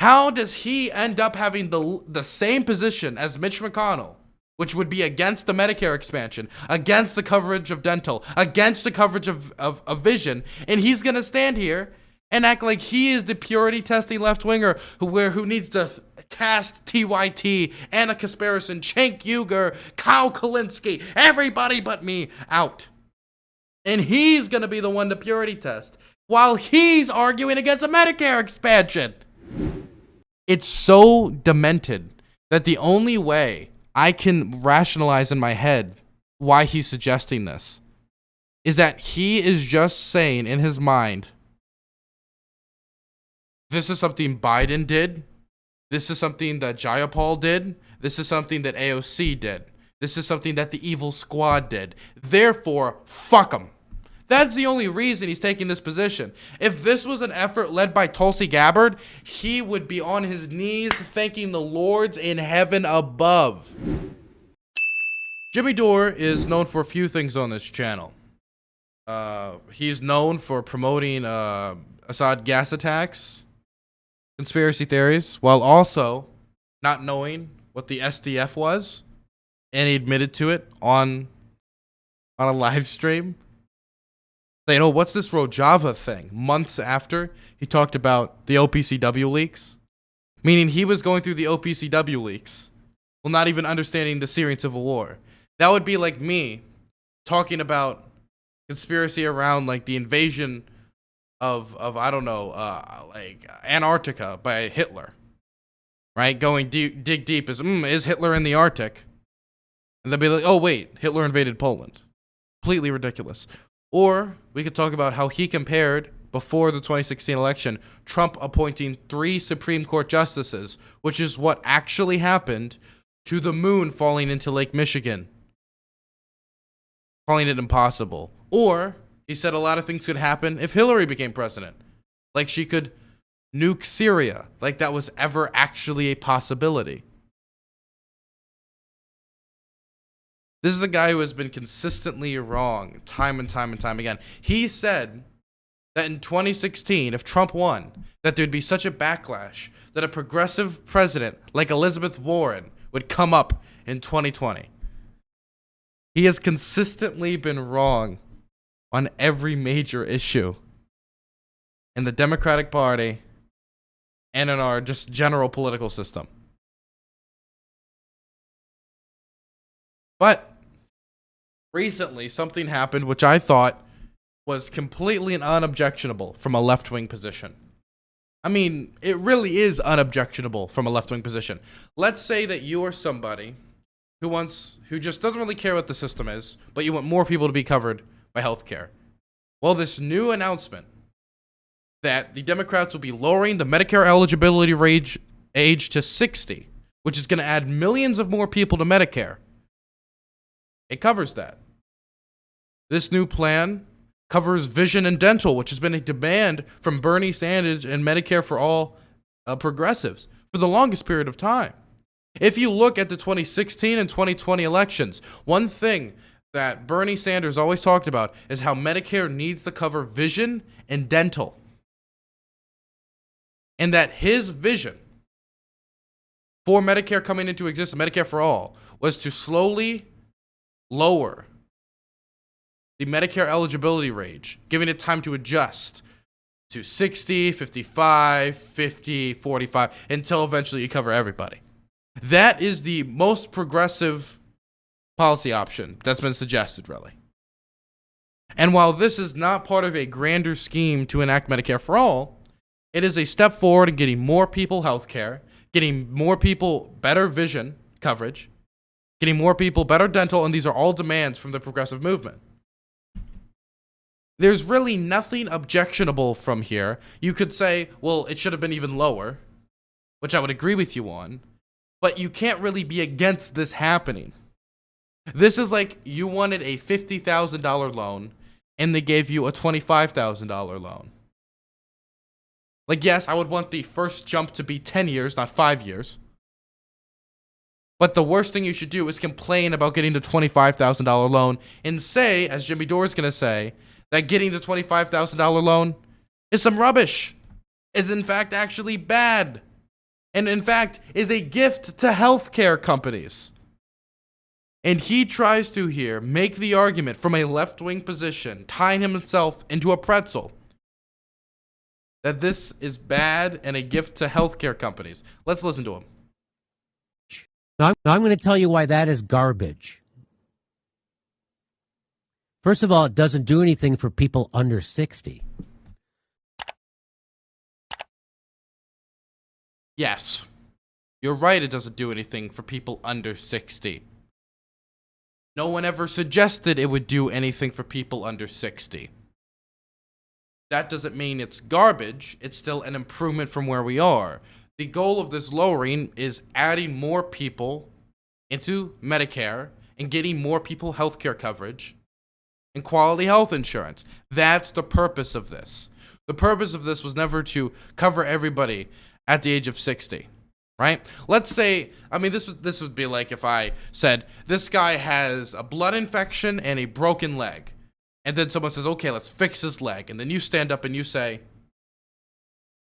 How does he end up having the same position as Mitch McConnell, which would be against the Medicare expansion, against the coverage of dental, against the coverage of vision, and he's going to stand here and act like he is the purity testing left-winger who needs to cast TYT, Anna Kasparison, Cenk Uygur, Kyle Kalinske, everybody but me out. And he's going to be the one to purity test while he's arguing against a Medicare expansion. It's so demented that the only way I can rationalize in my head why he's suggesting this is that he is just saying in his mind, this is something Biden did. This is something that Jayapal did. This is something that AOC did. This is something that the evil squad did. Therefore, fuck them. That's the only reason he's taking this position. If this was an effort led by Tulsi Gabbard, he would be on his knees thanking the lords in heaven above. Jimmy Dore is known for a few things on this channel. He's known for promoting Assad gas attacks, conspiracy theories, while also not knowing what the SDF was, and he admitted to it on a live stream. Saying, oh, what's this Rojava thing? Months after he talked about the OPCW leaks. Meaning he was going through the OPCW leaks while not even understanding the Syrian civil war. That would be like me talking about conspiracy around like the invasion of I don't know, like Antarctica by Hitler. Right? Going dig deep is Hitler in the Arctic? And they'll be like, oh wait, Hitler invaded Poland. Completely ridiculous. Or we could talk about how he compared, before the 2016 election, Trump appointing 3 Supreme Court justices, which is what actually happened, to the moon falling into Lake Michigan, calling it impossible. Or he said a lot of things could happen if Hillary became president. Like she could nuke Syria, like that was ever actually a possibility. This is a guy who has been consistently wrong time and time and time again. He said that in 2016, if Trump won, that there'd be such a backlash that a progressive president like Elizabeth Warren would come up in 2020. He has consistently been wrong on every major issue in the Democratic Party and in our just general political system. But recently, something happened which I thought was completely unobjectionable from a left-wing position. I mean, it really is unobjectionable from a left-wing position. Let's say that you are somebody who just doesn't really care what the system is, but you want more people to be covered by healthcare. Well, this new announcement that the Democrats will be lowering the Medicare eligibility age to 60, which is going to add millions of more people to Medicare. It covers that. This new plan covers vision and dental, which has been a demand from Bernie Sanders and Medicare for all progressives for the longest period of time. If you look at the 2016 and 2020 elections, one thing that Bernie Sanders always talked about is how Medicare needs to cover vision and dental. And that his vision for Medicare coming into existence, Medicare for all, was to slowly lower the Medicare eligibility range, giving it time to adjust to 60, 55, 50, 45, until eventually you cover everybody. That is the most progressive policy option that's been suggested, really. And while this is not part of a grander scheme to enact Medicare for all, it is a step forward in getting more people health care, getting more people better vision coverage, getting more people better dental, and these are all demands from the progressive movement. There's really nothing objectionable from here. You could say, well, it should have been even lower, which I would agree with you on, but you can't really be against this happening. This is like you wanted a $50,000 loan, and they gave you a $25,000 loan. Like, yes, I would want the first jump to be 10 years, not 5 years. But the worst thing you should do is complain about getting the $25,000 loan and say, as Jimmy Dore is going to say, that getting the $25,000 loan is some rubbish, is in fact actually bad. and in fact is a gift to healthcare companies. And he tries to here make the argument from a left-wing position, tying himself into a pretzel, that this is bad and a gift to healthcare companies. Let's listen to him. Now, I'm going to tell you why that is garbage. First of all, it doesn't do anything for people under 60. Yes, you're right, it doesn't do anything for people under 60. No one ever suggested it would do anything for people under 60. That doesn't mean it's garbage. It's still an improvement from where we are. The goal of this lowering is adding more people into Medicare and getting more people healthcare coverage and quality health insurance. That's the purpose of this. The purpose of this was never to cover everybody at the age of 60. Right? Let's say, I mean, this would be like if I said, this guy has a blood infection and a broken leg. And then someone says, okay, let's fix his leg. And then you stand up and you say,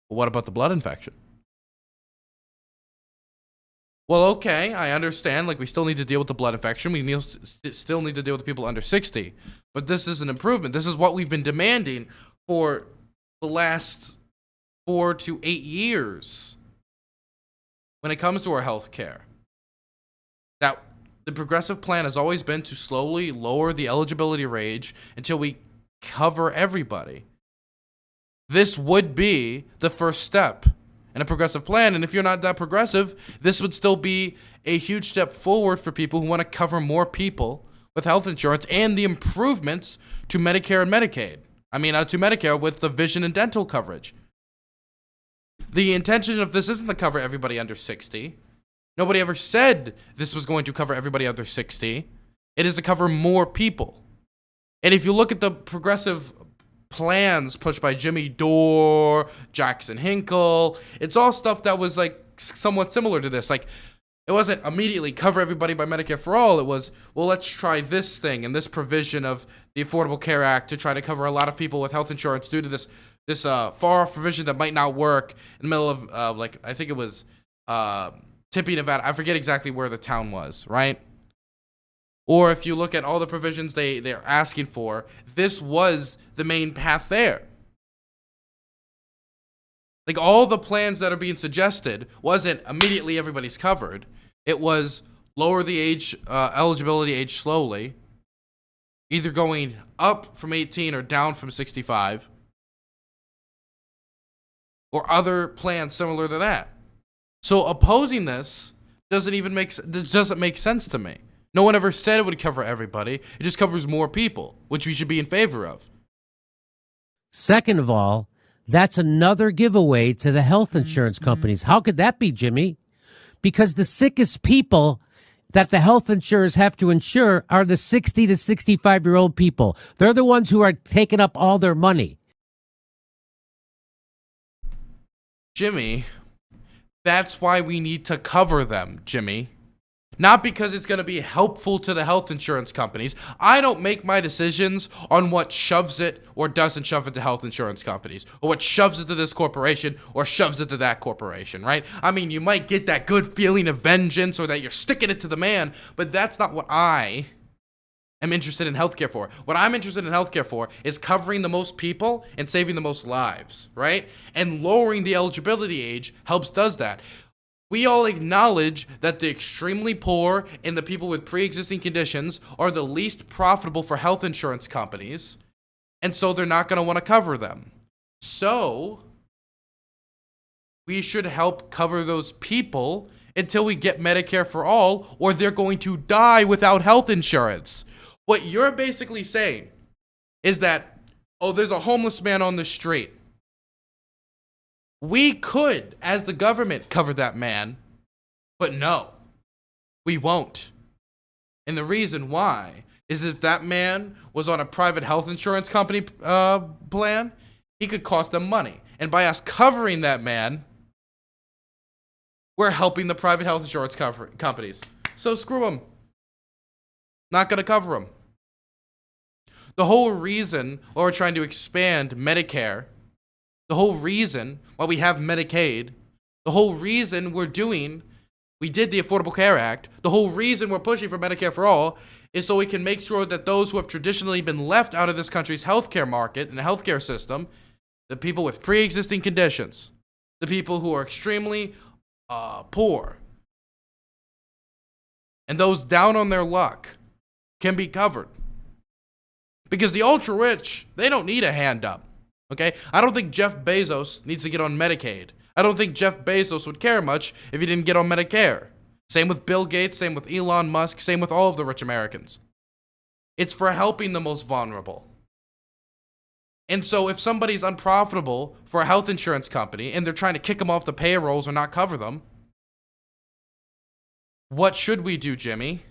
well, what about the blood infection? Well, okay, I understand. Like, we still need to deal with the blood infection. We still need to deal with the people under 60. But this is an improvement. This is what we've been demanding for the last 4 to 8 years. When it comes to our health care, that the progressive plan has always been to slowly lower the eligibility range until we cover everybody. This would be the first step in a progressive plan, and if you're not that progressive, this would still be a huge step forward for people who want to cover more people with health insurance and the improvements to Medicare and Medicaid. To Medicare with the vision and dental coverage. The intention of this isn't to cover everybody under 60. Nobody ever said this was going to cover everybody under 60. It is to cover more people. And if you look at the progressive plans pushed by Jimmy Dore, Jackson Hinkle, it's all stuff that was like somewhat similar to this. Like, it wasn't immediately cover everybody by Medicare for all. It was, well, let's try this thing and this provision of the Affordable Care Act to try to cover a lot of people with health insurance due to this far-off provision that might not work in the middle of, like, I think it was Tempe, Nevada. I forget exactly where the town was, right? Or if you look at all the provisions they're asking for, this was the main path there. Like, all the plans that are being suggested wasn't immediately everybody's covered. It was lower the age, eligibility age slowly, either going up from 18 or down from 65. Or other plans similar to that. So opposing this doesn't make sense to me. No one ever said it would cover everybody. It just covers more people, which we should be in favor of. Second of all, that's another giveaway to the health insurance companies. How could that be, Jimmy? Because the sickest people that the health insurers have to insure are the 60 to 65-year-old people. They're the ones who are taking up all their money. Jimmy, that's why we need to cover them, Jimmy. Not because it's going to be helpful to the health insurance companies. I don't make my decisions on what shoves it or doesn't shove it to health insurance companies, or what shoves it to this corporation or shoves it to that corporation, right? I mean, you might get that good feeling of vengeance or that you're sticking it to the man, but that's not what I am interested in healthcare for. What I'm interested in healthcare for is covering the most people and saving the most lives, right? And lowering the eligibility age does that. We all acknowledge that the extremely poor and the people with pre-existing conditions are the least profitable for health insurance companies, and so they're not going to want to cover them. So we should help cover those people until we get Medicare for all, or they're going to die without health insurance. What you're basically saying is that, oh, there's a homeless man on the street. We could, as the government, cover that man, but no, we won't. And the reason why is if that man was on a private health insurance company plan, he could cost them money. And by us covering that man, we're helping the private health insurance companies. So screw them. Not going to cover them. The whole reason why we're trying to expand Medicare, the whole reason why we have Medicaid, The whole reason we did the Affordable Care Act, the whole reason we're pushing for Medicare for all is so we can make sure that those who have traditionally been left out of this country's healthcare market and the healthcare system, the people with pre-existing conditions, the people who are extremely poor, and those down on their luck can be covered. Because the ultra rich, they don't need a hand up. Okay? I don't think Jeff Bezos needs to get on Medicaid. I don't think Jeff Bezos would care much if he didn't get on Medicare. Same with Bill Gates, same with Elon Musk, same with all of the rich Americans. It's for helping the most vulnerable. And so if somebody's unprofitable for a health insurance company and they're trying to kick them off the payrolls or not cover them, what should we do, Jimmy?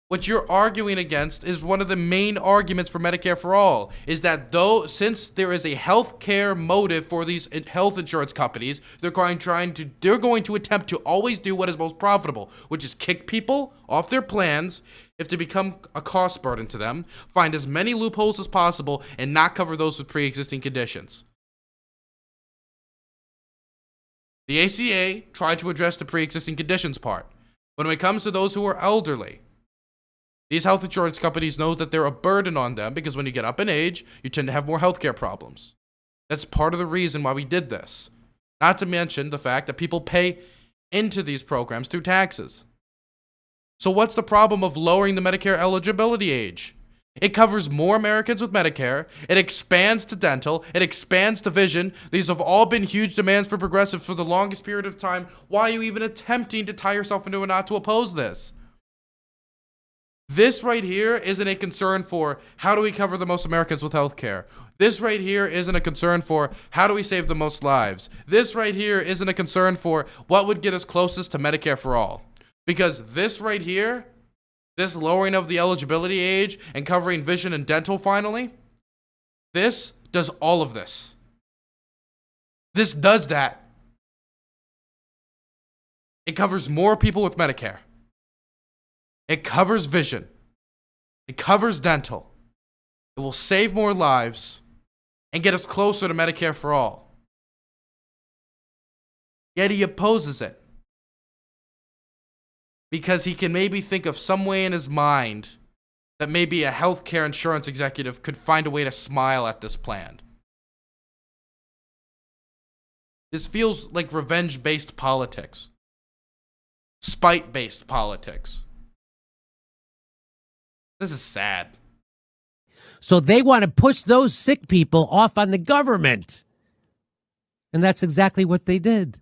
What you're arguing against is one of the main arguments for Medicare for all, is that since there is a healthcare motive for these health insurance companies, they're going to attempt to always do what is most profitable, which is kick people off their plans if they become a cost burden to them, find as many loopholes as possible, and not cover those with pre-existing conditions. The ACA tried to address the pre-existing conditions part, but when it comes to those who are elderly, these health insurance companies know that they're a burden on them because when you get up in age, you tend to have more healthcare problems. That's part of the reason why we did this. Not to mention the fact that people pay into these programs through taxes. So what's the problem of lowering the Medicare eligibility age? It covers more Americans with Medicare. It expands to dental. It expands to vision. These have all been huge demands for progressives for the longest period of time. Why are you even attempting to tie yourself into a knot to oppose this? This right here isn't a concern for how do we cover the most Americans with health care. This right here isn't a concern for how do we save the most lives. This right here isn't a concern for what would get us closest to Medicare for all. Because this right here, this lowering of the eligibility age and covering vision and dental finally, this does all of this. This does that. It covers more people with Medicare. It covers vision. It covers dental. It will save more lives and get us closer to Medicare for all. Yet he opposes it because he can maybe think of some way in his mind that maybe a healthcare insurance executive could find a way to smile at this plan. This feels like revenge-based politics. Spite-based politics. This is sad. So they want to push those sick people off on the government. And that's exactly what they did.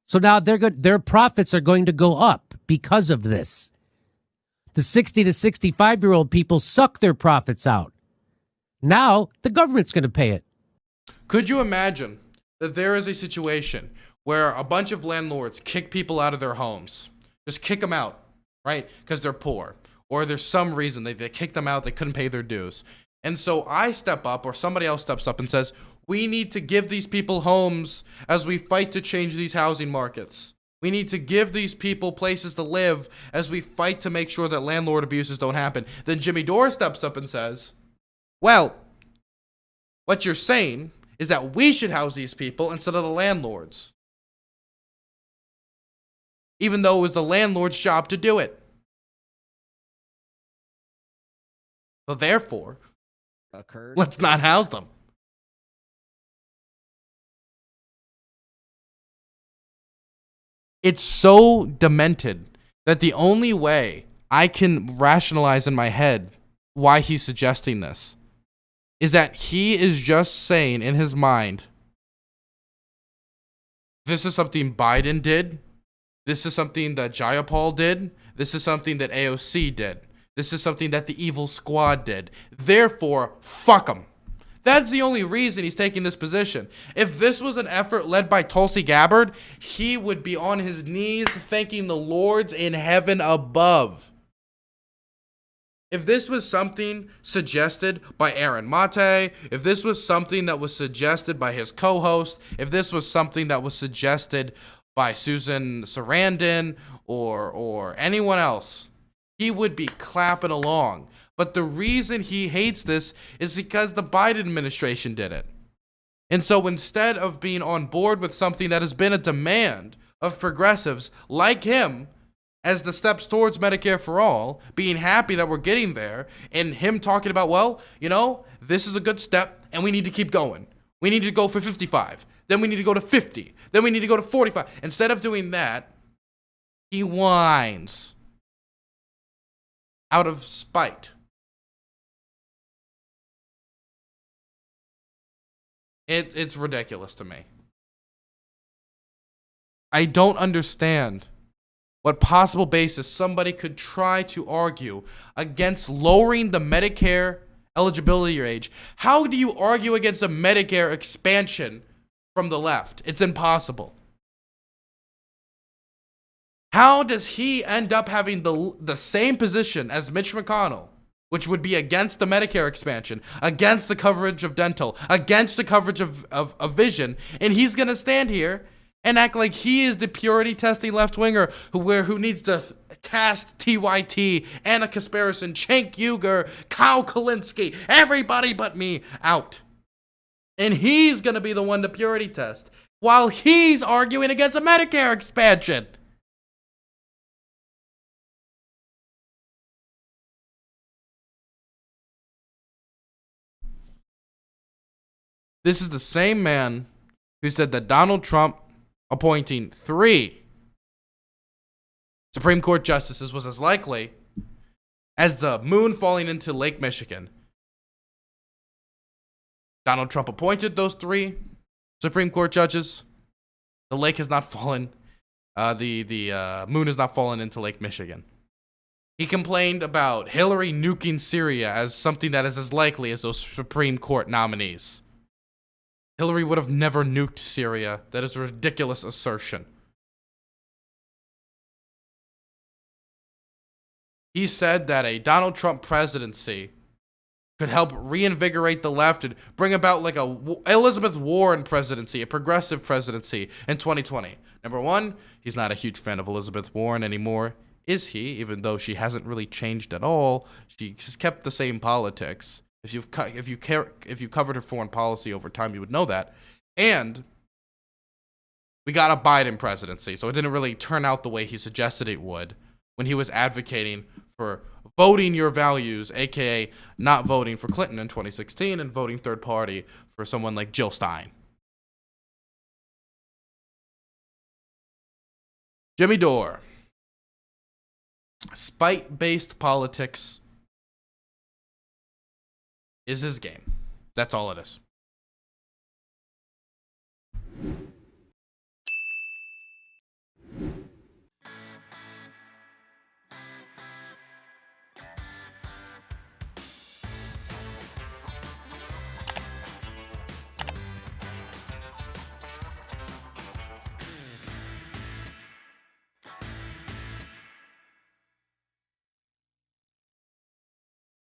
So now their profits are going to go up because of this. The 60 to 65-year-old people suck their profits out. Now the government's going to pay it. Could you imagine that there is a situation where a bunch of landlords kick people out of their homes? Just kick them out, right? Because they're poor. Or there's some reason they kicked them out, they couldn't pay their dues. And so I step up, or somebody else steps up and says, we need to give these people homes as we fight to change these housing markets. We need to give these people places to live as we fight to make sure that landlord abuses don't happen. Then Jimmy Dore steps up and says, well, what you're saying is that we should house these people instead of the landlords. Even though it was the landlord's job to do it. So therefore, let's not house them. It's so demented that the only way I can rationalize in my head why he's suggesting this is that he is just saying in his mind, this is something Biden did. This is something that Jayapal did. This is something that AOC did. This is something that the evil squad did. Therefore, fuck them. That's the only reason he's taking this position. If this was an effort led by Tulsi Gabbard, he would be on his knees thanking the Lords in heaven above. If this was something suggested by Aaron Mate, if this was something that was suggested by his co-host, if this was something that was suggested by Susan Sarandon or anyone else, he would be clapping along. But the reason he hates this is because the Biden administration did it. And so instead of being on board with something that has been a demand of progressives like him as the steps towards Medicare for all, being happy that we're getting there, and him talking about, well, this is a good step and we need to keep going. We need to go for 55. Then we need to go to 50. Then we need to go to 45. Instead of doing that, he whines out of spite. It's ridiculous to me. I don't understand what possible basis somebody could try to argue against lowering the Medicare eligibility age. How do you argue against a Medicare expansion from the left? It's impossible. How does he end up having the same position as Mitch McConnell, which would be against the Medicare expansion, against the coverage of dental, against the coverage of vision, and he's going to stand here and act like he is the purity testing left-winger who needs to cast TYT, Anna Kasparison, Cenk Uygur, Kyle Kalinske, everybody but me out. And he's going to be the one to purity test while he's arguing against a Medicare expansion. This is the same man who said that Donald Trump appointing 3 Supreme Court justices was as likely as the moon falling into Lake Michigan. Donald Trump appointed those 3 Supreme Court judges. The lake has not fallen. The moon has not fallen into Lake Michigan. He complained about Hillary nuking Syria as something that is as likely as those Supreme Court nominees. Hillary would have never nuked Syria. That is a ridiculous assertion. He said that a Donald Trump presidency could help reinvigorate the left and bring about like a Elizabeth Warren presidency, a progressive presidency in 2020. Number one, he's not a huge fan of Elizabeth Warren anymore, is he? Even though she hasn't really changed at all, she's kept the same politics. If you covered her foreign policy over time, you would know that. And we got a Biden presidency, so it didn't really turn out the way he suggested it would when he was advocating for voting your values, aka not voting for Clinton in 2016 and voting third party for someone like Jill Stein. Jimmy Dore. Spite-based politics is his game. That's all it is.